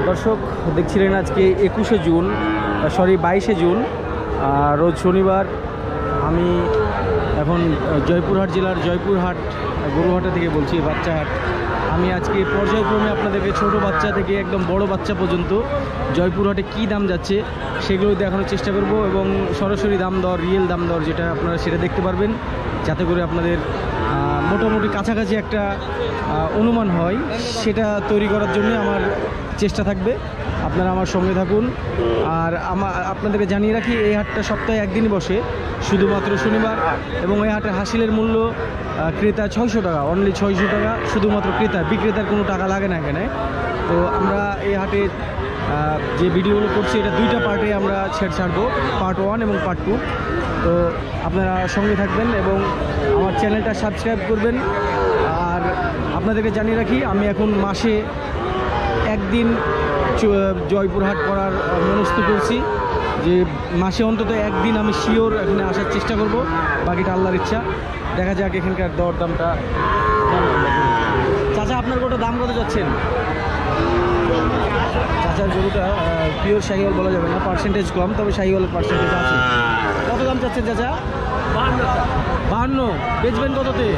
দর্শক দেখছিলেন আজকে 21শে জুন সরি 22শে জুন রোজ শনিবার। আমি এখন জয়পুরহাট জেলার জয়পুরহাট গরুহাটা থেকে বলছি, বাচ্চাহাট। আমি আজকে পর্যায়ক্রমে আপনাদেরকে ছোট বাচ্চা থেকে একদম বড় বাচ্চা পর্যন্ত জয়পুরহাটে কি দাম যাচ্ছে সেগুলো দেখানোর চেষ্টা করব এবং সরাসরি দাম দর, রিয়েল দাম দর যেটা আপনারা সেটা দেখতে পারবেন, যাতে করে আপনাদের মোটামুটি কাছাকাছি একটা অনুমান হয়। সেটা তৈরি করার জন্য আমার চেষ্টা থাকবে, আপনারা আমার সঙ্গে থাকুন। আর আপনাদেরকে জানিয়ে রাখি, এই হাটটা সপ্তাহে একদিনই বসে, শুধুমাত্র শনিবার। এবং এই হাটের হাসিলের মূল্য ক্রেতা 600 টাকা, অনলি 600 টাকা, শুধুমাত্র ক্রেতা, বিক্রেতার কোনো টাকা লাগে না এখানে। তো আমরা এই হাটে যে ভিডিওগুলো করছি এটা দুইটা পার্টে আমরা ছাড়বো, পার্ট 1 এবং পার্ট 2। তো আপনারা সঙ্গে থাকবেন এবং আমার চ্যানেলটা সাবস্ক্রাইব করবেন। আর আপনাদেরকে জানিয়ে রাখি, আমি এখন মাসে একদিন জয়পুরহাট করার মনস্থ করছি, যে মাসে অন্তত একদিন আমি শিওর এখানে আসার চেষ্টা করব, বাকিটা আল্লাহর ইচ্ছা। দেখা যাক এখানকার দর দামটা। চাচা, আপনার গরুটার দাম কত যাচ্ছেন? চাচার গরুটা পিওর শাহিওয়াল বলা যাবে না, পার্সেন্টেজ কম, তবে শাহিওয়ালের পার্সেন্টেজ আছে। কত দাম চাচ্ছেন চাচা? 52। বেচবেন কততে?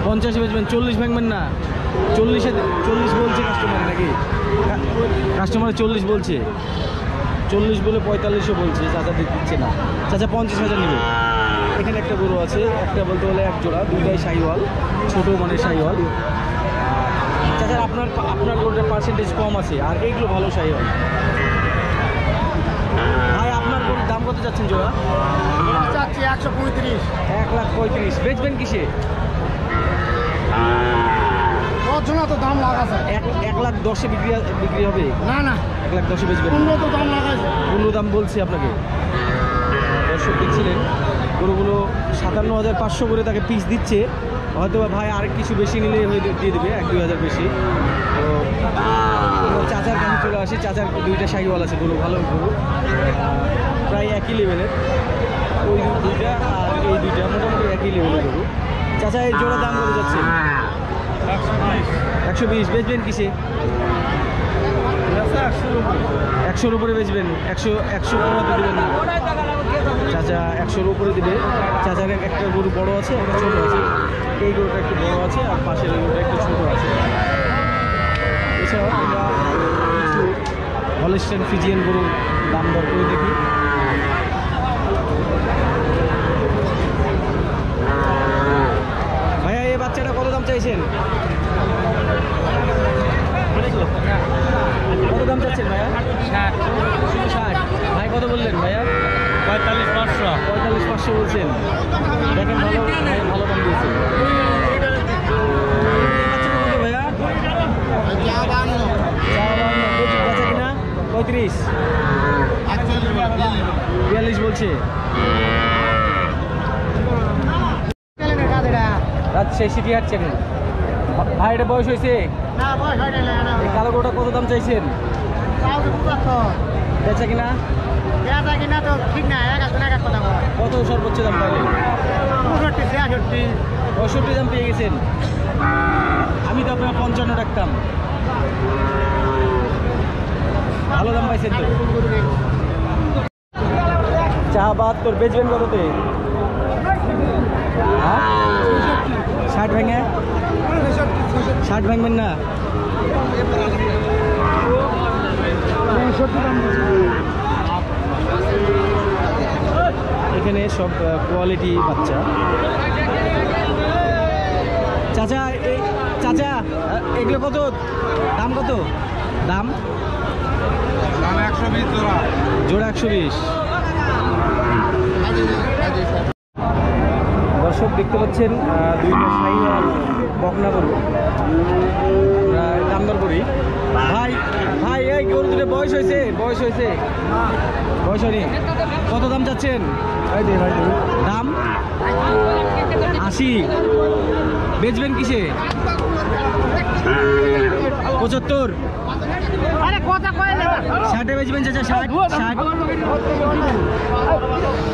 50 বেচবেন। 40 ভাঙবেন না? 40 বলছে কাস্টমার, নাকি কাস্টমার 40 বলছে? 40 বলে 4500 বলছে, চাচা দিচ্ছে না। চাচা 50,000 নেবে। এখানে একটা গরু আছে, একটা বলতে বলে এক জোড়া, দুইটাই শাহিওয়াল, ছোটো মানে শাহিওয়াল। চাচা আপনার গরুটার পার্সেন্টেজ কম আছে, আর এইগুলো ভালো শাহিওয়াল। ভাই, আপনার গরুর দাম কত যাচ্ছেন জোড়া? চাচ্ছি 135। 1,35,000। বেচবেন কিসে? জোড়া তো দাম লাগাছে। 1,10,000 বিক্রি হবে? না না, 1,10,000 বেচবেন। 15 তো দাম লাগাইছে। 15 দাম বলছি আপনাকে। দর্শক দেখছিলেন, গরুগুলো 57,500 করে তাকে পিস দিচ্ছে। হয়তো ভাই আরেক কিছু বেশি নিলে দিয়ে দেবে, 1-2,000 বেশি। তো চাচার কাছে চলে আসি। চাচার দুইটা শাহিওয়াল আছে, গরু ভালো গরু, প্রায় একই লেভেলের। ওই দুইটা আর এই দুইটা মোটামুটি একই লেভেলের গরু। চাচা, এই জোড়া দাম কত যাচ্ছে? 120। বেচবেন কিসে? 100-র উপরে বেচবেন। 100 কমাতে দেবেন না চাচা, 100-র উপরে দেবে। চাচার একটা গরু বড় আছে, একটা ছোট আছে। এই গরুটা একটু বড় আছে আর পাশের গরুটা একটু ছোট আছে। এছাড়াও আমরা কিছু হলস্টাইন ফ্রিজিয়ান গরুর দাম দর করে দেখি। ভাইয়া, এই বাচ্চাটা কত দাম চাইছেন? কত দাম চাচ্ছেন ভাইয়া? 60। ভাই কত বললেন ভাইয়া? 45,500। 45,500 বলছেন। দেখেন, ভালো দাম দিয়েছে ভাইয়া। 35। 42 বলছে। রাজশাহী সিটি হাট চ্যানেল। ভাই, এটা বয়স হয়েছে? এই কালো গরুটা কত দাম চাইছেন? বেচা কিনা? তো ঠিক না, কত সর্বোচ্চ দাম পাইলেন? 65 দাম পেয়ে গেছেন। আমি তো আপনার 55 রাখতাম। ভালো দাম পাইছেন তো। চা 72। বেচবেন কততে? 60 ভেঙে? 60 ভাঙবেন না? এখানে সব কোয়ালিটি বাচ্চা। চাচা, এগুলো কত দাম? কত দাম? 120 জোড়া। জোড়া 120। দর্শক দেখতে পাচ্ছেন, দুইটা শাহিওয়াল বকনা গরু দাম দর করি। ভাই, এই গরু দুটো বয়স হয়েছে? বয়স হয়নি। কত দাম চাচ্ছেন? দাম 80। বেচবেন কিসে? 75। 60-এ বেচবেন চাচা? 60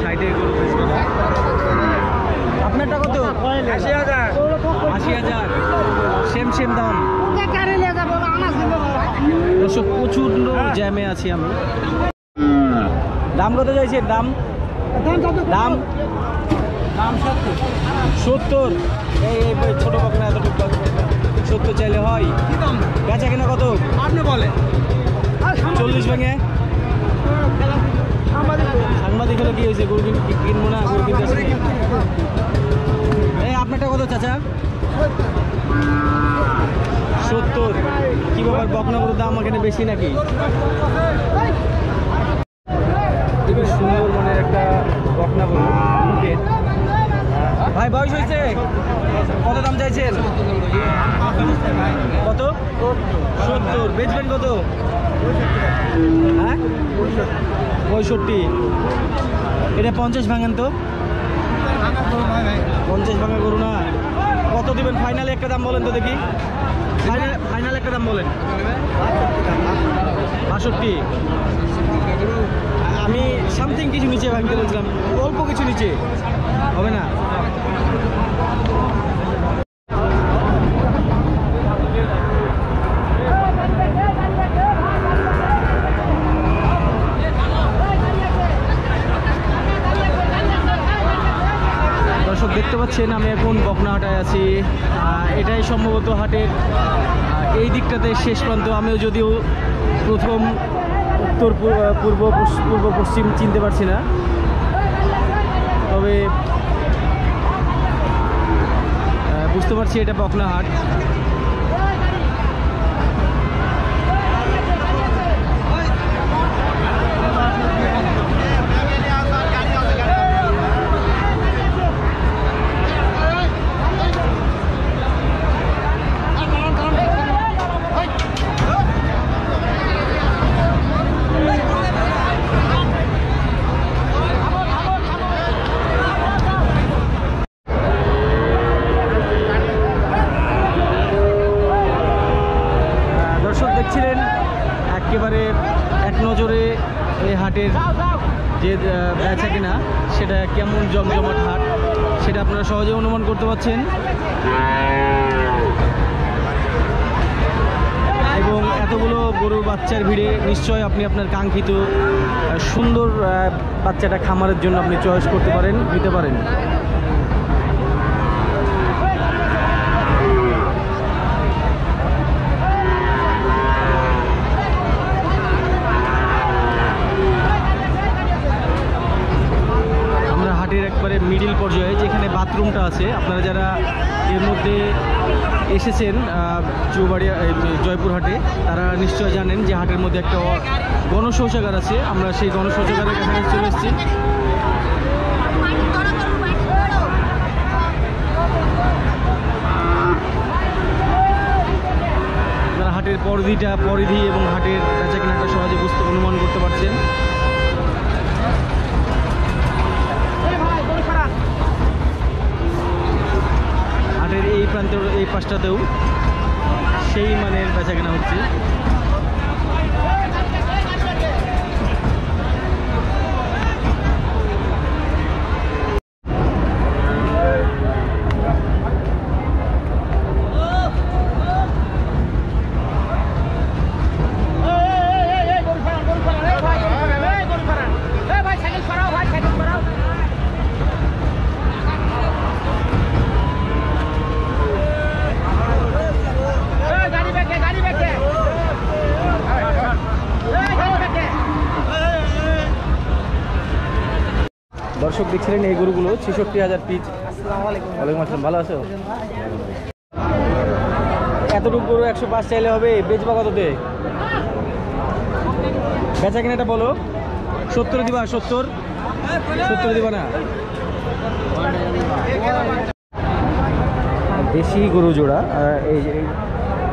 60-এ গরু বেচবেন। আপনারটা কত? 80,000। সেম দাম। দর্শক প্রচণ্ড জ্যামে আছি আমি। দাম কত চাইছেন? দাম দাম দাম 70। এই ছোট বকনা এতটুকু 70 চাইলে হয়? কি দাম? বেচা কিনা কত? আপনি বলেন। 40 ভেঙে। সাংবাদিক হলে কি হয়েছে? গরু কিনবো না? গরু কিনতে আসি। এই আপনারটা কত চাচা? 70। কি ব্যাপার, বকনা গরুর দাম এখানে বেশি নাকি? খুবই সুন্দর মানের একটা বকনা গরু। ভাই বয়স হয়েছে? কত দাম চাইছেন? কত? 70। বেচবেন কত? হ্যাঁ 65। এটা 50 ভাঙেন তো। 50 ভাঙা গরু না। কত দিবেন ফাইনালে? একটা দাম বলেন তো দেখি। ফাইনাল একটা দাম বলেন। 62। আমি সামথিং কিছু নিচে ভাঙতে বলছিলাম, অল্প কিছু নিচে হবে না? দর্শক দেখতে পাচ্ছেন আমি এখন বকনাহাটায় আছি। এটাই সম্ভবত হাটের এই দিকটাতে শেষ প্রান্ত। আমিও যদিও প্রথম উত্তর পূর্ব পশ্চিম চিনতে পারছি না, তবে বুঝতে পারছি এটা বকনা হাট। দেখছিলেন একেবারে এক নজরে এই হাটের যে বেচা কিনা, সেটা কেমন জমজমাট হাট সেটা আপনারা সহজে অনুমান করতে পারছেন। এবং এতগুলো গরুর বাচ্চার ভিড়ে নিশ্চয় আপনি আপনার কাঙ্ক্ষিত সুন্দর বাচ্চাটা খামারের জন্য আপনি চয়েস করতে পারেন, নিতে পারেন। একবারে মিডিল পর্যায়ে যেখানে বাথরুমটা আছে, আপনারা যারা এর মধ্যে এসেছেন জয়পুরহাটে তারা নিশ্চয় জানেন যে হাটের মধ্যে একটা গণশৌচাগার আছে। আমরা সেই গণশৌচাগারের কাছে চলে এসেছি। আপনারা হাটের পরিধি এবং হাটের বেচা কেনাটা সহজে অনুমান করতে পারছেন। হাটের এই প্রান্তের এই পাশটাতেও সেই মানের বেচা কেনা হচ্ছে। দর্শক দেখছিলেন এই গরুগুলো 66,000 পিস। ওয়ালাইকুম আসসালাম, ভালো আছো? এতটুকু গরু 105 চাইলে হবে, বেচবা কততে? বেচা কিনাটা বলো। 70 দিবা? 70 দিবা না? দেশি গরু জোড়া,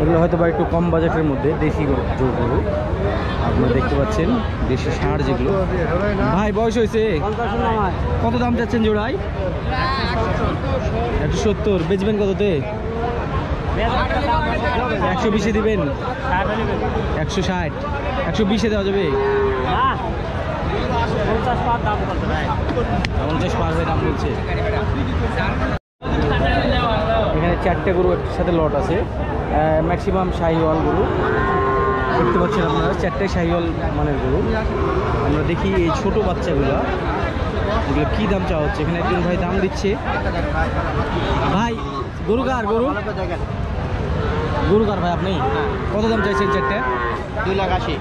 এগুলো হয়তো বা একটু কম বাজেটের মধ্যে দেশি গরু আপনারা দেখতে পাচ্ছেন, দেশি ষাঁড় যেগুলো। ভাই বয়স হয়েছে? কত দাম চাচ্ছেন জোড়ায়? 170। বেচবেন কততে? 120-এ দিবেন? 160? 120-এ দেওয়া যাবে? 50 পার হয়ে দাম বলছে। এখানে 4টে গরু একসাথে লট আছে, ম্যাক্সিমাম শাহিওয়াল গরু। দেখতে পাচ্ছেন আপনারা চারটে শাহিওয়াল মানের গরু। আমরা দেখি এই ছোট বাচ্চাগুলো, এগুলো কী দাম চাওয়া হচ্ছে। এখানে একজন ভাই দাম দিচ্ছে। ভাই গরু কার? গরু কার ভাই আপনি? কত দাম চাইছেন চারটে? 2,80,000।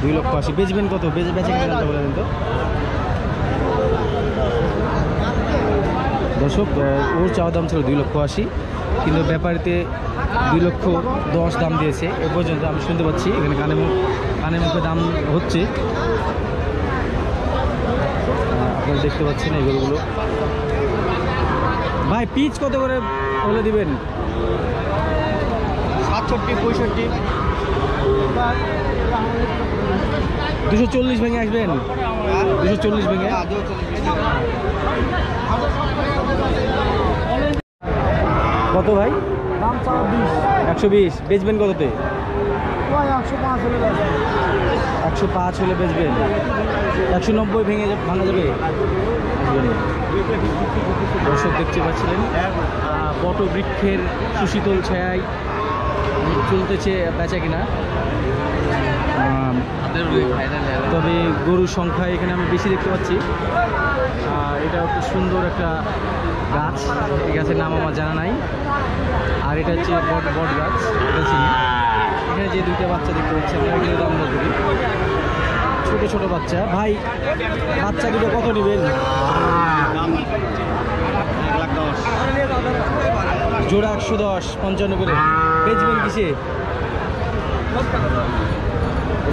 2,80,000। বেচবেন কত? বেচে কিনা দামটা বলে দেন তো। দর্শক, ওর চাওয়া দাম ছিল 2,80,000, কিন্তু ব্যাপারীতে 2,10,000 দাম দিয়েছে। এ পর্যন্ত আমি শুনতে পাচ্ছি এখানে কানে মুখে দাম হচ্ছে। আপনারা দেখতে পাচ্ছেন এই গরুগুলো। ভাই পিচ কত করে বলে দিবেন? 67, 65। 240 ভেঙে আসবেন? 240 ভেঙে। কত ভাই? দাম চাওয়া 20। 120। বেচবেন কততে? 105 হলে 105 হলে বেচবেন। 190 ভাঙা যাবে? দর্শক দেখতে পাচ্ছিলেন বটবৃক্ষের সুশীতল ছায়ায় চলতেছে বেচা কিনা। তবে গরুর সংখ্যা এখানে আমি বেশি দেখতে পাচ্ছি। এটা একটা সুন্দর একটা গাছ, এই গাছের নাম আমার জানা নাই। আর এটা হচ্ছে বট গাছ, এটা চিনি। এখানে যে দুইটা বাচ্চা দেখতে পাচ্ছি আমরা, এগুলো দাম করি। ছোট ছোট বাচ্চা। ভাই বাচ্চা দুটো কত নেবেন? 1,10,000। জোড়া 110, 55 করে। বেচবেন কিসে?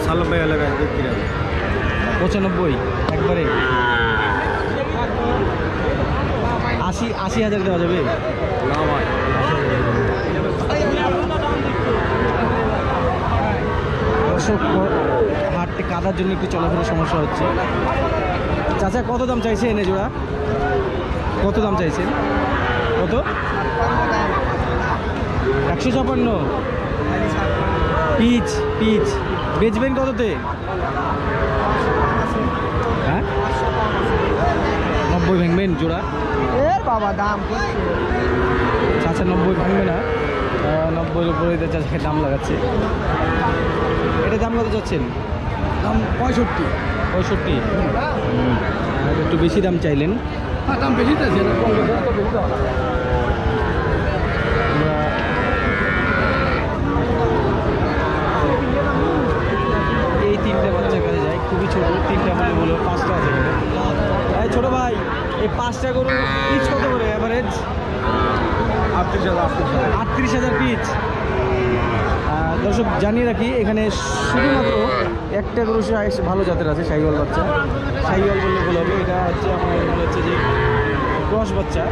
95 এলাকায় বিক্রি হবে। 95 একবারে। 80,000 দেওয়া যাবে? না ভাই। দর্শক, হাটে কাদার জন্য একটু চলাফেরার সমস্যা হচ্ছে। চাচা কত দাম চাইছেন এনে জোড়া? কত দাম চাইছেন? কত? 156। পিচ বেচবেন কততে? হ্যাঁ, 90 ভাঙবেন জোড়া? বাবা দাম চাচা 90 ভাঙবে না, 90-এর উপরে চাচাকে দাম লাগাচ্ছে। এটা দাম কত চাচ্ছেন? দাম 65। 65। একটু বেশি দাম চাইলেন। হ্যাঁ, দাম বেশি চাইছে। এই তিনটে বাচ্চার কাছে যায়, খুবই ছোট। তিনটা মানে বলো 5টা আছে এখানে। এই ছোট ভাই, এই 5টা গরু পিচ কত করে অ্যাভারেজ? 38,000 পিচ। দর্শক জানিয়ে রাখি, এখানে শুধুমাত্র একটা গরু ভালো জাতের আছে, শাহিওয়াল বাচ্চা। শাহিওয়াল বললে ভালো হবে। এটা হচ্ছে আমার মনে হচ্ছে যে ক্রস বাচ্চা।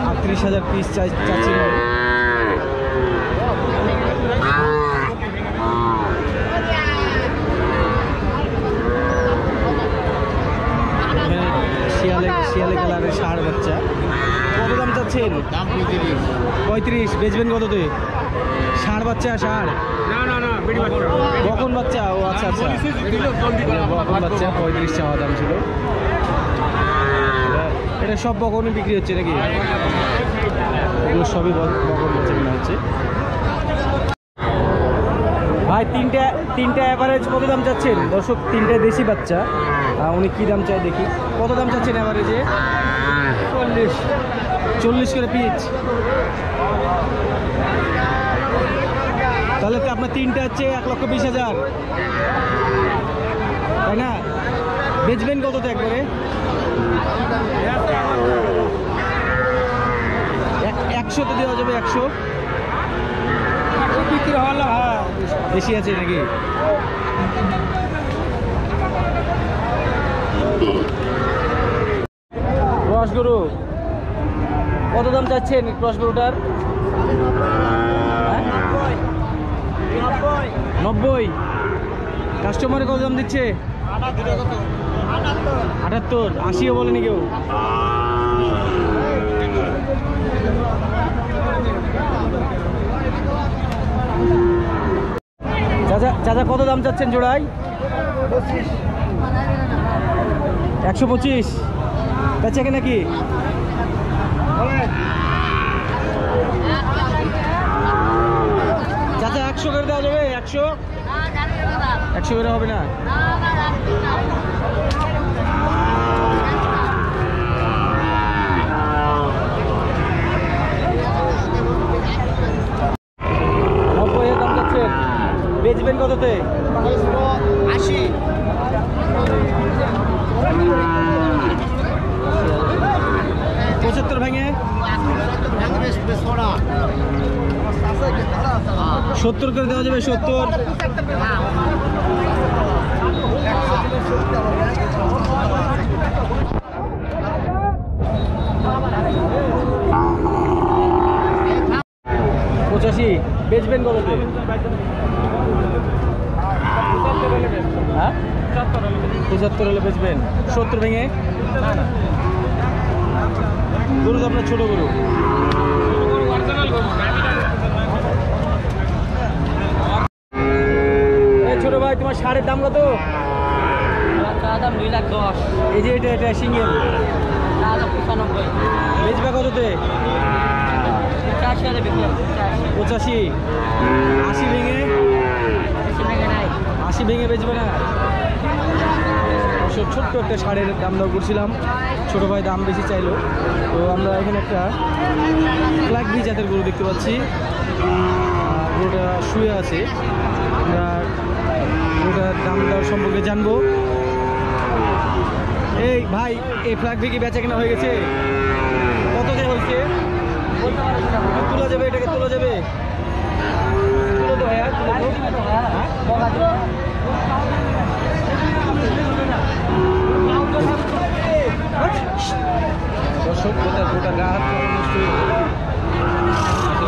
38,000 পিস চাচ্ছি। শিয়ালে কালারের ষাঁড় বাচ্চা। কত দাম চাচ্ছেন? দাম 35। বেচবেন কততে? ষাঁড় বাচ্চা? ষাঁড় বকন বাচ্চা? ও আচ্ছা আচ্ছা, বকন বাচ্চা। 35 চাওয়া দাম ছিল। এটা সব বকনই বিক্রি হচ্ছে নাকি? এগুলো সবই বকন বাচ্চা কেনা হচ্ছে। ভাই তিনটা অ্যাভারেজ কত দাম চাচ্ছেন? দর্শক, তিনটা দেশি বাচ্চা। উনি কী দাম চায় দেখি। কত দাম চাচ্ছেন অ্যাভারেজে? 40 করে পিচ। তাহলে তো আপনার তিনটা হচ্ছে 1,20,000, তাই না? বেচবেন কততে একবারে? 100তে দেওয়া যাবে? 100 বিক্রি হলো। হ্যাঁ, বেশি আছে নাকি? ক্রস গরু কত দাম চাচ্ছেন? ক্রস গরুটার 90। কাস্টমারে কত দাম দিচ্ছে? 78। 80ও বলেনি কেউ? চাচা কত দাম চাচ্ছেন জোড়ায়? 125। বেচে নাকি? 100 100 করে হবে না। দাম যাচ্ছেন, বেচবেন কততে? 80। 75 ভেঙে 70 করে দেওয়া যাবে। 70 85 বেচবেন কততে? হ্যাঁ 75 হলে বেচবেন। 70 ভেঙে গরু তো আপনার ছোট গরু। ছোট ভাই তোমার ষাঁড়ের দাম কত? দাম 2,10,000। এই যে এটা সিঙ্গেল 95। বেচবা কততে? 85 85 80 ভেঙে 80 ভেঙে বেচবে না। ছোট্ট একটা ষাঁড়ের দাম দাম করছিলাম, ছোট ভাই দাম বেশি চাইলো। তো আমরা এখানে একটা ফ্ল্যাগবি জাতের গরু দেখতে পাচ্ছি, গরুটা শুয়ে আছে। আমরা গরুটার দাম দর সম্পর্কে জানবো। এই ভাই, এই ফ্ল্যাগবি কি বেচা কেনা হয়ে গেছে? কত যে হয়েছে? তোলা যাবে, এটাকে তোলা যাবে? তুলো তো ভাইয়া, দর্শক গোটা গা হাত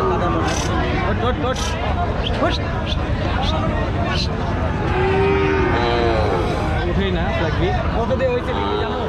কাদা মনে উঠেই না ফ্ল্যাগবি। কত দিয়ে হয়েছে জানো?